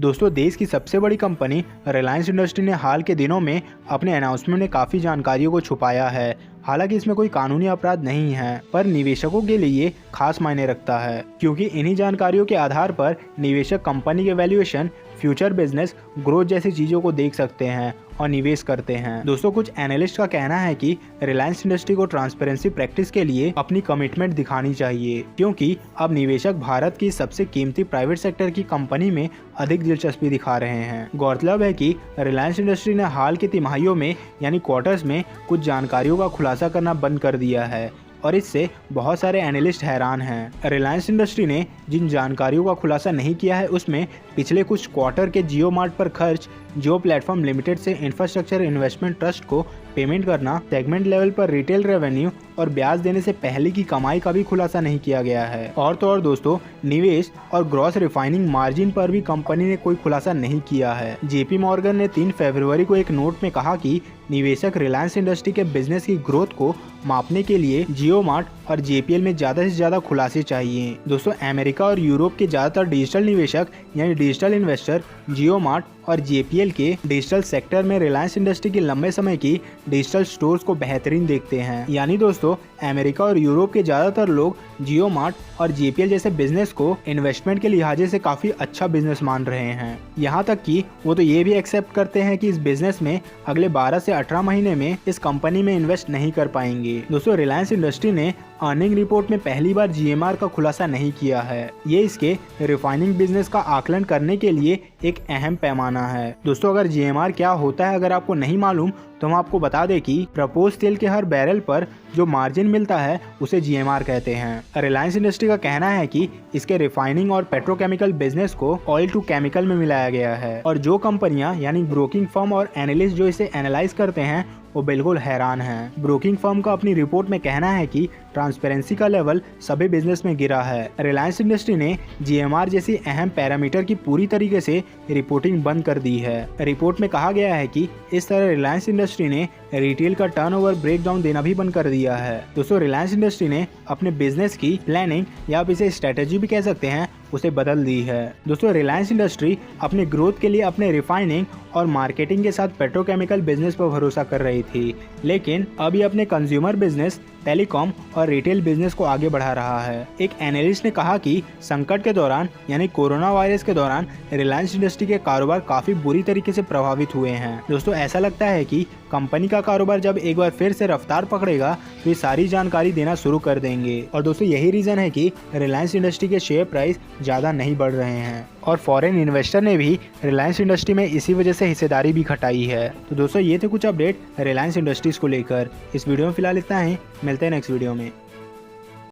दोस्तों देश की सबसे बड़ी कंपनी रिलायंस इंडस्ट्री ने हाल के दिनों में अपने अनाउंसमेंट में काफ़ी जानकारियों को छुपाया है। हालांकि इसमें कोई कानूनी अपराध नहीं है, पर निवेशकों के लिए खास मायने रखता है, क्योंकि इन्हीं जानकारियों के आधार पर निवेशक कंपनी के वैल्यूएशन, फ्यूचर बिजनेस ग्रोथ जैसी चीज़ों को देख सकते हैं और निवेश करते हैं। दोस्तों कुछ एनालिस्ट का कहना है कि रिलायंस इंडस्ट्री को ट्रांसपेरेंसी प्रैक्टिस के लिए अपनी कमिटमेंट दिखानी चाहिए, क्योंकि अब निवेशक भारत की सबसे कीमती प्राइवेट सेक्टर की कंपनी में अधिक दिलचस्पी दिखा रहे हैं। गौरतलब है कि रिलायंस इंडस्ट्री ने हाल की तिमाहियों में यानी क्वार्टर्स में कुछ जानकारियों का खुलासा करना बंद कर दिया है और इससे बहुत सारे एनालिस्ट हैरान हैं। रिलायंस इंडस्ट्री ने जिन जानकारियों का खुलासा नहीं किया है उसमें पिछले कुछ क्वार्टर के जियो मार्ट पर खर्च, जियो प्लेटफॉर्म लिमिटेड से इंफ्रास्ट्रक्चर इन्वेस्टमेंट ट्रस्ट को पेमेंट करना, सेगमेंट लेवल पर रिटेल रेवेन्यू और ब्याज देने से पहले की कमाई का भी खुलासा नहीं किया गया है। और तो और दोस्तों, निवेश और ग्रॉस रिफाइनिंग मार्जिन पर भी कंपनी ने कोई खुलासा नहीं किया है। जेपी मॉर्गन ने 3 फरवरी को एक नोट में कहा कि निवेशक रिलायंस इंडस्ट्री के बिजनेस की ग्रोथ को मापने के लिए जियो मार्ट और जेपीएल में ज़्यादा से ज़्यादा खुलासे चाहिए। दोस्तों अमेरिका और यूरोप के ज़्यादातर डिजिटल निवेशक यानी डिजिटल इन्वेस्टर जियो मार्ट और जेपीएल के डिजिटल सेक्टर में रिलायंस इंडस्ट्री की लंबे समय की डिजिटल स्टोर्स को बेहतरीन देखते हैं। यानी दोस्तों अमेरिका और यूरोप के ज़्यादातर लोग जियो मार्ट और जेपीएल जैसे बिजनेस को इन्वेस्टमेंट के लिहाजे से काफ़ी अच्छा बिजनेस मान रहे हैं। यहाँ तक कि वो तो ये भी एक्सेप्ट करते हैं कि इस बिजनेस में अगले 12 से 18 महीने में इस कंपनी में इन्वेस्ट नहीं कर पाएंगे। दोस्तों रिलायंस इंडस्ट्री ने अर्निंग रिपोर्ट में पहली बार जीएमआर का खुलासा नहीं किया है। ये इसके रिफाइनिंग बिजनेस का आकलन करने के लिए एक अहम पैमाना है। दोस्तों अगर जीएमआर क्या होता है अगर आपको नहीं मालूम तो हम आपको बता दें कि प्रपोज तेल के हर बैरल पर जो मार्जिन मिलता है उसे जीएमआर कहते हैं। रिलायंस इंडस्ट्री का कहना है कि इसके रिफाइनिंग और पेट्रोकेमिकल बिजनेस को ऑयल टू केमिकल में मिलाया गया है और जो कंपनियां यानी ब्रोकिंग फर्म और एनालिस्ट जो इसे एनालाइज करते हैं वो बिल्कुल हैरान हैं। ब्रोकिंग फर्म का अपनी रिपोर्ट में कहना है कि ट्रांसपेरेंसी का लेवल सभी बिजनेस में गिरा है। रिलायंस इंडस्ट्री ने जीएमआर जैसी अहम पैरामीटर की पूरी तरीके से रिपोर्टिंग बंद कर दी है। रिपोर्ट में कहा गया है कि इस तरह रिलायंस इंडस्ट्री ने रिटेल का टर्नओवर ब्रेकडाउन देना भी बंद कर दिया है। दोस्तों रिलायंस इंडस्ट्री ने अपने बिजनेस की प्लानिंग या आप इसे स्ट्रेटेजी भी कह सकते हैं उसे बदल दी है। दोस्तों रिलायंस इंडस्ट्री अपने ग्रोथ के लिए अपने रिफाइनिंग और मार्केटिंग के साथ पेट्रोकेमिकल बिजनेस पर भरोसा कर रही थी, लेकिन अब ये अपने कंज्यूमर बिजनेस, टेलीकॉम और रिटेल बिजनेस को आगे बढ़ा रहा है। एक एनालिस्ट ने कहा कि संकट के दौरान यानी कोरोना वायरस के दौरान रिलायंस इंडस्ट्री के कारोबार काफी बुरी तरीके से प्रभावित हुए हैं। दोस्तों ऐसा लगता है कि कंपनी का कारोबार जब एक बार फिर से रफ्तार पकड़ेगा तो ये सारी जानकारी देना शुरू कर देंगे। और दोस्तों यही रीजन है कि रिलायंस इंडस्ट्री के शेयर प्राइस ज़्यादा नहीं बढ़ रहे हैं और फॉरेन इन्वेस्टर ने भी रिलायंस इंडस्ट्री में इसी वजह से हिस्सेदारी भी घटाई है। तो दोस्तों ये थे कुछ अपडेट रिलायंस इंडस्ट्रीज को लेकर। इस वीडियो में फिलहाल इतना ही, मिलते हैं नेक्स्ट वीडियो में।